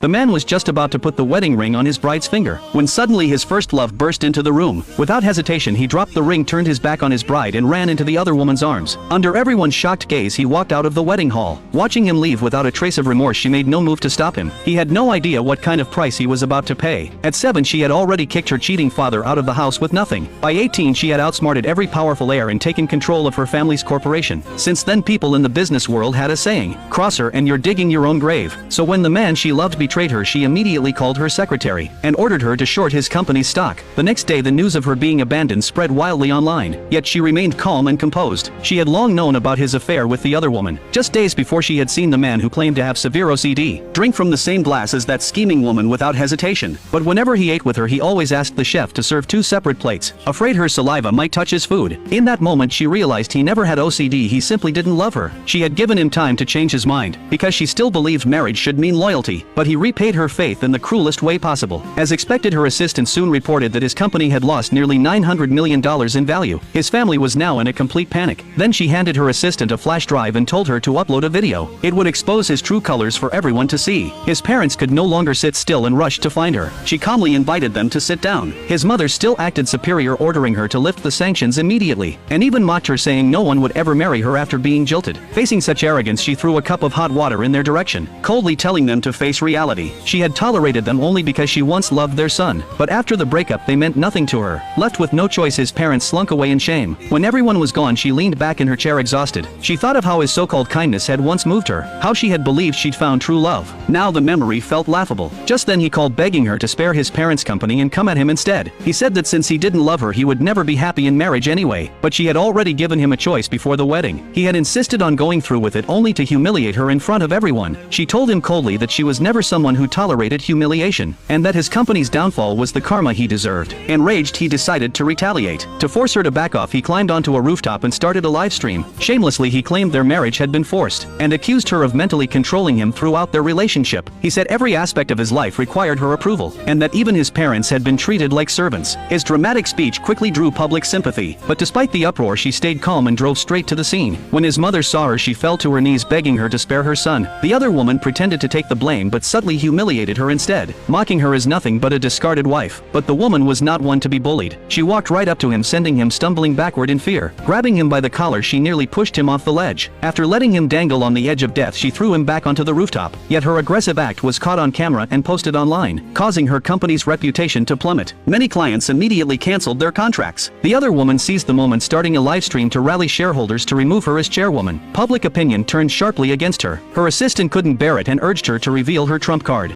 The man was just about to put the wedding ring on his bride's finger, when suddenly his first love burst into the room. Without hesitation he dropped the ring, turned his back on his bride and ran into the other woman's arms. Under everyone's shocked gaze he walked out of the wedding hall. Watching him leave without a trace of remorse, she made no move to stop him. He had no idea what kind of price he was about to pay. At 7 she had already kicked her cheating father out of the house with nothing. By 18 she had outsmarted every powerful heir and taken control of her family's corporation. Since then people in the business world had a saying, "Cross her and you're digging your own grave." So when the man she loved betrayed her, she immediately called her secretary and ordered her to short his company's stock. The next day the news of her being abandoned spread wildly online, yet she remained calm and composed. She had long known about his affair with the other woman. Just days before she had seen the man who claimed to have severe OCD drink from the same glass as that scheming woman without hesitation. But whenever he ate with her he always asked the chef to serve 2 separate plates, afraid her saliva might touch his food. In that moment she realized he never had OCD, he simply didn't love her. She had given him time to change his mind, because she still believed marriage should mean loyalty, but he repaid her faith in the cruelest way possible. As expected, her assistant soon reported that his company had lost nearly $900 million in value. His family was now in a complete panic. Then she handed her assistant a flash drive and told her to upload a video. It would expose his true colors for everyone to see. His parents could no longer sit still and rushed to find her. She calmly invited them to sit down. His mother still acted superior, ordering her to lift the sanctions immediately, and even mocked her, saying no one would ever marry her after being jilted. Facing such arrogance, she threw a cup of hot water in their direction, coldly telling them to face reality. She had tolerated them only because she once loved their son, but after the breakup they meant nothing to her. Left with no choice, his parents slunk away in shame. When everyone was gone she leaned back in her chair exhausted. She thought of how his so-called kindness had once moved her, how she had believed she'd found true love. Now the memory felt laughable. Just then he called, begging her to spare his parents' company and come at him instead. He said that since he didn't love her he would never be happy in marriage anyway, but she had already given him a choice before the wedding. He had insisted on going through with it only to humiliate her in front of everyone. She told him coldly that she was never someone who tolerated humiliation, and that his company's downfall was the karma he deserved. Enraged, he decided to retaliate. To force her to back off he climbed onto a rooftop and started a live stream. Shamelessly he claimed their marriage had been forced, and accused her of mentally controlling him throughout their relationship. He said every aspect of his life required her approval, and that even his parents had been treated like servants. His dramatic speech quickly drew public sympathy, but despite the uproar she stayed calm and drove straight to the scene. When his mother saw her she fell to her knees begging her to spare her son. The other woman pretended to take the blame but subtly humiliated her instead, mocking her as nothing but a discarded wife. But the woman was not one to be bullied. She walked right up to him, sending him stumbling backward in fear. Grabbing him by the collar she nearly pushed him off the ledge. After letting him dangle on the edge of death she threw him back onto the rooftop. Yet her aggressive act was caught on camera and posted online, causing her company's reputation to plummet. Many clients immediately canceled their contracts. The other woman seized the moment, starting a live stream to rally shareholders to remove her as chairwoman. Public opinion turned sharply against her. Her assistant couldn't bear it and urged her to reveal her trump card.